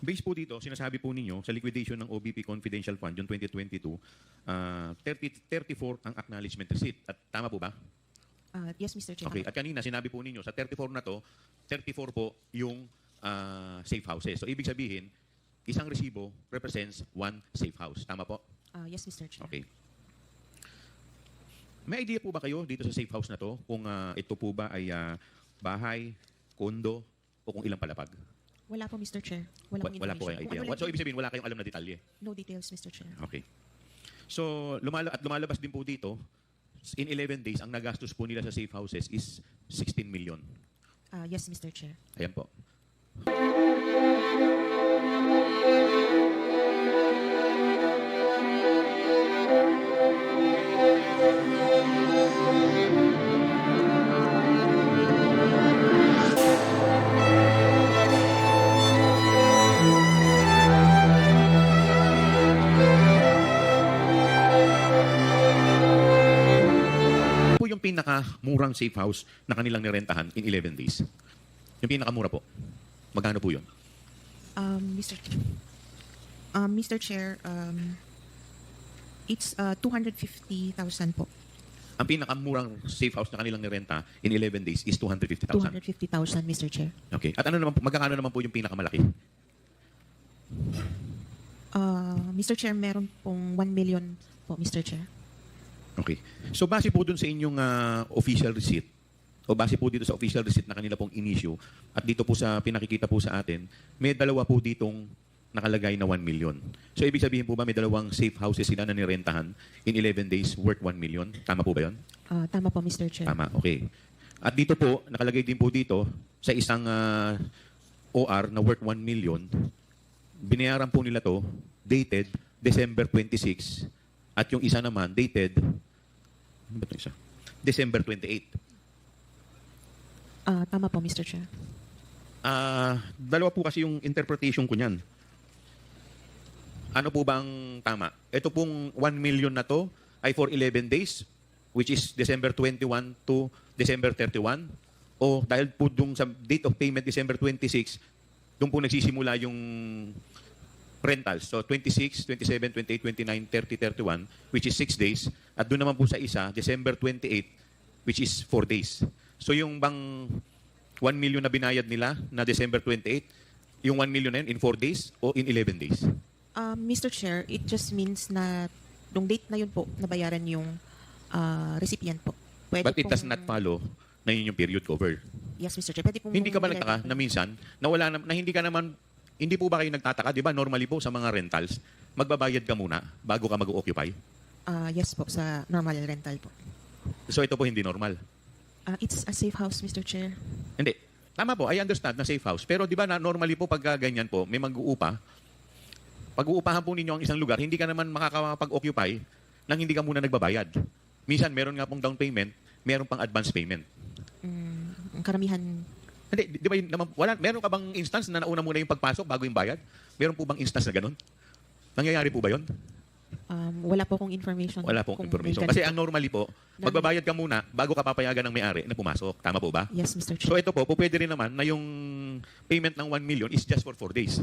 Based po dito, sinasabi po ninyo sa liquidation ng OBP Confidential Fund yung 2022, 34 ang acknowledgement receipt. At tama po ba? Yes, Mr. Chair. Okay. At kanina, sinabi po ninyo, sa 34 na to, 34 po yung safe houses. So, ibig sabihin, isang resibo represents one safe house. Tama po? Yes, Mr. Chair. Okay. May idea po ba kayo dito sa safe house na to kung ito po ba ay bahay, kondo, o kung ilang palapag? Wala po, Mr. Chair. Wala Wala po kayong idea. Kung ano So, ibig sabihin, wala kayong alam na detalye. no details, Mr. Chair. Okay. So, lumalabas din po dito, in 11 days, ang nagastos po nila sa safe houses is 16 million. Yes, Mr. Chair. Ayan po. Po yung pinakamurang safe house na kanilang nirentahan in 11 days. Yung pinakamura po. Magkano po yun? Mr. Chair, it's 250,000 po. Ang pinakamurang safe house na kanilang nirenta in 11 days is 250,000. 250,000, Mr. Chair. Okay. At ano naman po, magkano naman po yung pinakamalaki? Mr. Chair, meron pong 1 million po, Mr. Chair. Okay. So base po dun sa inyong official receipt, o base po dito sa official receipt na kanila pong in-issue, at dito po sa pinakikita po sa atin, may dalawa po ditong nakalagay na 1 million. So ibig sabihin po ba may dalawang safe houses sila na nirentahan in 11 days worth 1 million? Tama po ba yun? Tama po, Mr. Chair. Tama, okay. At dito po, nakalagay din po dito sa isang OR na worth 1 million, binayaran po nila to dated December 26 at yung isa naman dated ano ba ito isa? December 28. Tama po, Mr. Chair. Dalawa po kasi yung interpretation ko niyan. Ano po bang tama? Ito pong 1 million na to ay for 11 days, which is December 21 to December 31. O dahil po dung sa date of payment December 26, doon po nagsisimula yung rentals. So 26, 27, 28, 29, 30, 31, which is 6 days. At doon naman po sa isa, December 28, which is 4 days. So yung bang 1 million na binayad nila na December 28, yung 1 million na yun in 4 days o in 11 days? Mr. Chair, it just means na nung date na yun po, nabayaran yung recipient po. But it does not follow na yun yung period cover. Yes, Mr. Chair. Pwede pong Hindi ka ba nagtaka na minsan, na hindi ka naman, hindi po ba kayo nagtataka, di ba normally po sa mga rentals, magbabayad ka muna bago ka mag-occupy? Yes po, sa normal rental po. So ito po hindi normal. It's a safe house, Mr. Chair. Hindi. Tama po, I understand na safe house. Pero di ba na normally po pag ganyan po, may mag-uupa, pag-uupahan po ninyo ang isang lugar, hindi ka naman makakapag-occupy nang hindi ka muna nagbabayad. Minsan, meron nga pong down payment, meron pang advance payment. Ang karamihan, Hindi, di ba yun naman, meron ka bang instance na nauna muna yung pagpasok bago yung bayad? Meron po bang instance na ganun? Nangyayari po ba yun? wala po akong information. Wala pong kung information. may Kasi ganito. ang normally po, magbabayad ka muna bago ka papayagan ng may-ari na pumasok. Tama po ba? Yes, Mr. Chair. So ito po, pwede rin naman na yung payment ng 1 million is just for 4 days.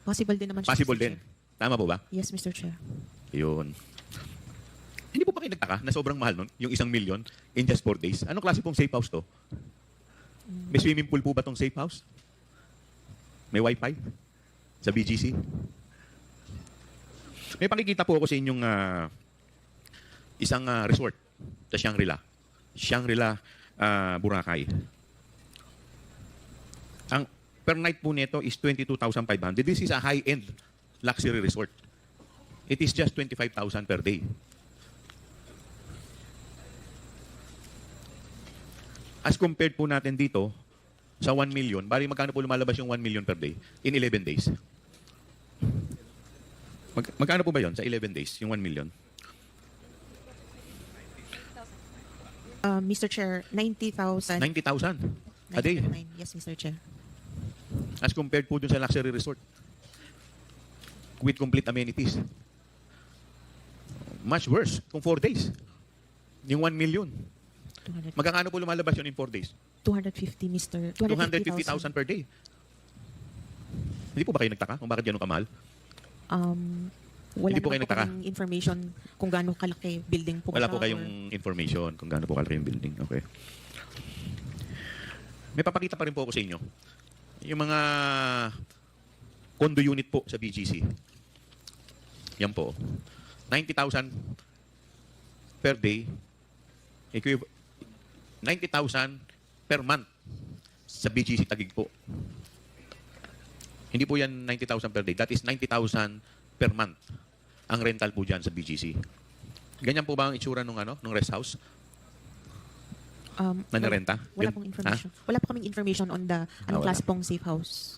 Possible din naman siya, Possible Mr. din. Chair. Tama po ba? Yes, Mr. Chair. Yun. Hindi po ba kayo nagtaka na sobrang mahal nun, yung 1 million in just 4 days? Anong klase pong safe house to? May swimming pool po ba tong safe house? May wifi? Sa BGC? May pakikita po ako sa inyong isang resort sa Shangri-La. Shangri-La, Boracay. Ang per night po nito is 22,500. This is a high-end luxury resort. It is just 25,000 per day. As compared po natin dito sa 1 million, bali magkano po lumalabas yung 1 million per day in 11 days? Magkano po ba yon sa 11 days, yung 1 million? Mr. Chair, 90,000. 90,000 a day. 99. Yes, Mr. Chair. As compared po dun sa luxury resort. With complete amenities. Much worse kung 4 days. Yung 1 million. 200. Magkano po lumalabas yun in 4 days? 250, Mr. 250,000 per day. Hindi po ba kayo nagtaka kung bakit gano'n kamahal? Wala Hindi po naman kayo nagtaka? kaming information kung gaano kalaki building po ba Wala siya po kayong information kung gaano po kalaki yung building. Okay. May papakita pa rin po ako sa inyo. Yung mga condo unit po sa BGC. Yan po. 90,000 per day. 90,000 per month sa BGC Taguig po. Hindi po yan 90,000 per day. That is 90,000 per month ang rental po dyan sa BGC. Ganyan po ba ang itsura nung rest house na nirenta? Wala pong information. Wala po kaming information on the anong wala. class pong safe house.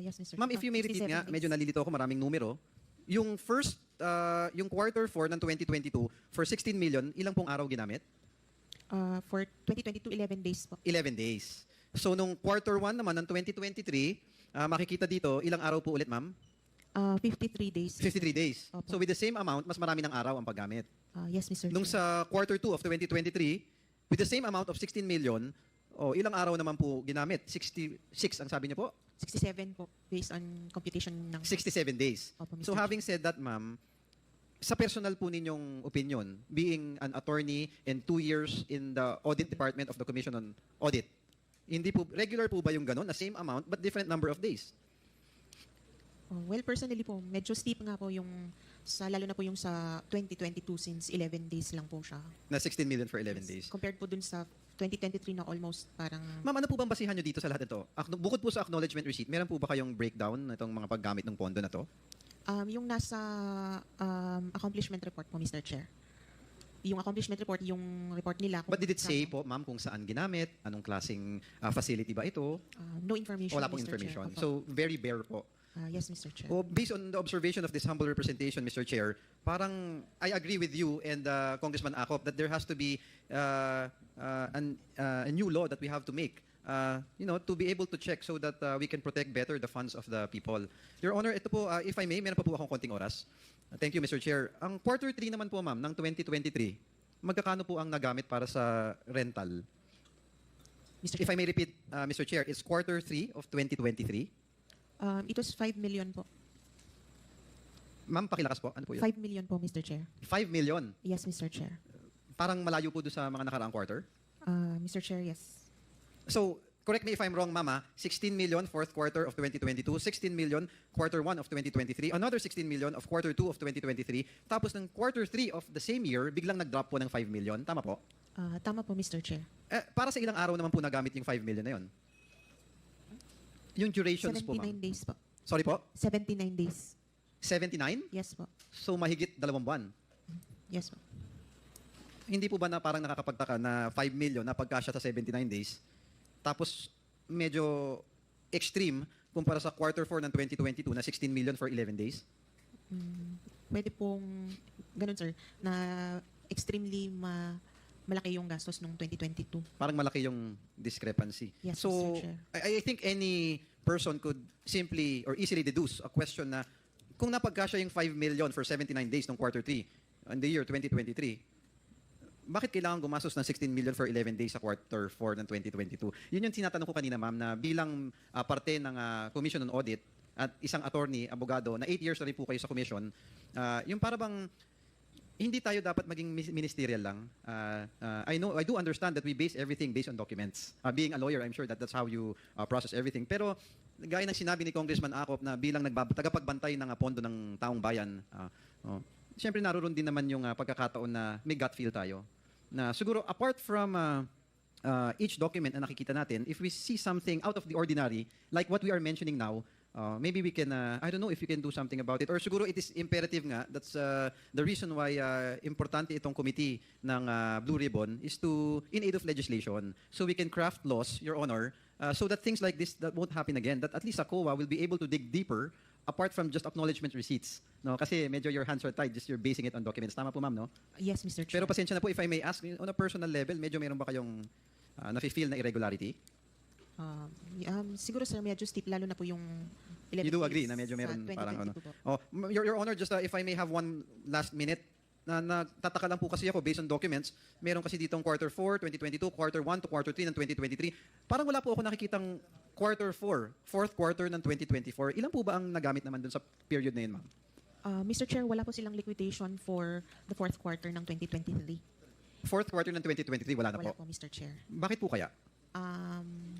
Yes, Mr. Ma'am, if you may repeat 67 nga, days. medyo nalilito ako, maraming numero. Yung yung quarter 4 ng 2022, for 16 million, ilang pong araw ginamit? For 2022, 11 days po. 11 days. So, nung quarter 1 naman ng 2023, makikita dito, ilang araw po ulit, ma'am? 53 days. 53 days. Opo. So, with the same amount, mas marami ng araw ang paggamit. Yes, Mr. Nung Chair. sa quarter 2 of 2023, with the same amount of 16 million, ilang araw naman po ginamit? 66 ang sabi niyo po? 67 po, based on computation ng... 67 days. Opo, Mr. So having said that, ma'am, sa personal po ninyong opinion, being an attorney and 2 years in the audit department of the Commission on Audit, hindi po, regular po ba yung ganun, na same amount but different number of days? Well, personally po, medyo steep nga po yung, lalo na po yung sa 2022 since 11 days lang po siya. Na 16 million for 11 Yes. days. Compared po dun sa 2023 na almost parang... Ma'am, ano po bang basihan nyo dito sa lahat ito? Bukod po sa acknowledgement receipt, meron po ba kayong breakdown na itong mga paggamit ng pondo na to? Yung nasa accomplishment report po, Mr. Chair. Yung accomplishment report, yung report nila. But did it say kung- po, ma'am, kung saan ginamit? Anong klaseng facility ba ito? no information, Wala pong Mr. Chair. information. Opo. So, very bare po. Yes, Mr. Chair. Based on the observation of this humble representation, Mr. Chair, parang I agree with you and Congressman Acop that there has to be a new law that we have to make, to be able to check so that we can protect better the funds of the people. Your Honor, ito po, if I may, meron pa po akong konting oras. Thank you, Mr. Chair. Ang quarter 3 naman po, ma'am, ng 2023, magkakano po ang nagamit para sa rental? Mr. If I may repeat, Mr. Chair, it's quarter 3 of 2023. It was 5 million po. Ma'am, pakilakas po. Ano po yun? 5 million po, Mr. Chair. 5 million. Yes, Mr. Chair. Parang malayo po doon sa mga nakaraang quarter. Mr. Chair, yes. So, correct me if I'm wrong, Mama, 16 million fourth quarter of 2022, 16 million quarter 1 of 2023, another 16 million of quarter 2 of 2023, tapos ng quarter 3 of the same year, biglang nag-drop po ng 5 million. Tama po? Tama po, Mr. Chair. Para sa ilang araw naman po nagamit yung 5 million na yun? Yung durations po, 79 ma'am. days po. Sorry po? 79 days. 79? Yes po. So, mahigit 2 buwan. Yes po. Hindi po ba na parang nakakapagtaka na 5 million na pagkasya sa 79 days, tapos medyo extreme kumpara sa quarter 4 ng 2022 na 16 million for 11 days? Pwede pong, ganun sir, na extremely malaki yung gastos nung 2022. Parang malaki yung discrepancy. Yes, So, Mr. Chair. I think any person could simply or easily deduce a question na kung napagkasya yung 5 million for 79 days ng quarter 3 in the year 2023, bakit kailangan gumastos ng 16 million for 11 days sa quarter 4 ng 2022? Yun yung tinatanong ko kanina, ma'am, na bilang parte ng Commission on Audit at isang attorney, abogado, na 8 years na rin po kayo sa commission, yung para bang hindi tayo dapat maging ministerial lang. I do understand that we base everything based on documents. Being a lawyer, I'm sure that that's how you process everything. Pero gaya ng sinabi ni Congressman Acop na bilang tagapagbantay ng pondo ng taong bayan, siyempre naroon din naman yung pagkakataon na may gut feel tayo. Na siguro apart from each document na nakikita natin, if we see something out of the ordinary, like what we are mentioning now, maybe we can, I don't know if you can do something about it. Or siguro it is imperative nga, that's the reason why importante itong committee ng Blue Ribbon is to, in aid of legislation, so we can craft laws, Your Honor, so that things like this that won't happen again, that at least COA will be able to dig deeper apart from just acknowledgement receipts. No? Kasi medyo your hands are tied, just you're basing it on documents. Tama po, ma'am, no? Yes, Mr. Chair. Pero pasensya na po, if I may ask, on a personal level, medyo meron ba kayong nafe-feel na irregularity? Siguro, sir, medyo steep, lalo na po yung 11 You do agree days na medyo sa meron parang ano? 2022 po. Your Honor, just if I may have one last minute, nagtataka lang po kasi ako based on documents. Meron kasi ditong quarter 4, 2022, quarter 1 to quarter 3 ng 2023. Parang wala po ako nakikitang quarter 4, fourth quarter ng 2024. Ilan po ba ang nagamit naman dun sa period na yun, ma'am? Mr. Chair, wala po silang liquidation for the fourth quarter ng 2023. Fourth quarter ng 2023, wala na Wala po. po, Mr. Chair. Bakit po kaya?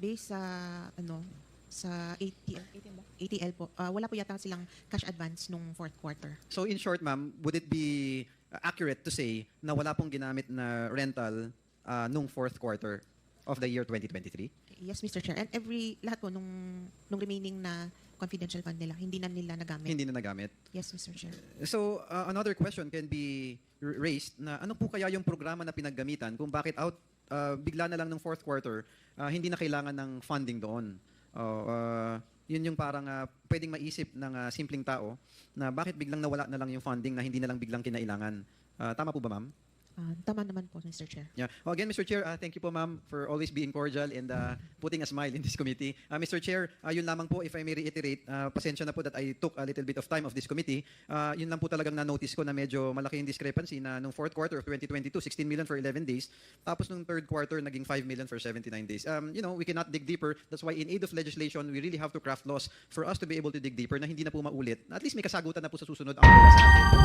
Based sa ATL po, wala po yata silang cash advance nung fourth quarter. So in short, ma'am, would it be accurate to say na wala pong ginamit na rental nung fourth quarter of the year 2023? Yes, Mr. Chair. And lahat po nung remaining na confidential fund nila, hindi na nila nagamit. Hindi na nagamit. Yes, Mr. Chair. So another question can be raised na ano po kaya yung programa na pinaggamitan kung bakit bigla na lang ng fourth quarter hindi na kailangan ng funding doon. Yun yung parang pwedeng maisip ng simpleng tao na bakit biglang nawala na lang yung funding na hindi na lang biglang kinailangan. Tama po ba, ma'am? Tama naman po, Mr. Chair. Yeah. Again, Mr. Chair, thank you po, ma'am, for always being cordial and putting a smile in this committee. Mr. Chair, yun lamang po, if I may reiterate, pasensya na po that I took a little bit of time of this committee. Yun lang po talagang na-notice ko na medyo malaki yung discrepancy na nung fourth quarter of 2022, 16 million for 11 days. Tapos nung third quarter, naging 5 million for 79 days. We cannot dig deeper. That's why in aid of legislation, we really have to craft laws for us to be able to dig deeper na hindi na po maulit. At least may kasagutan na po sa susunod ang sa atin.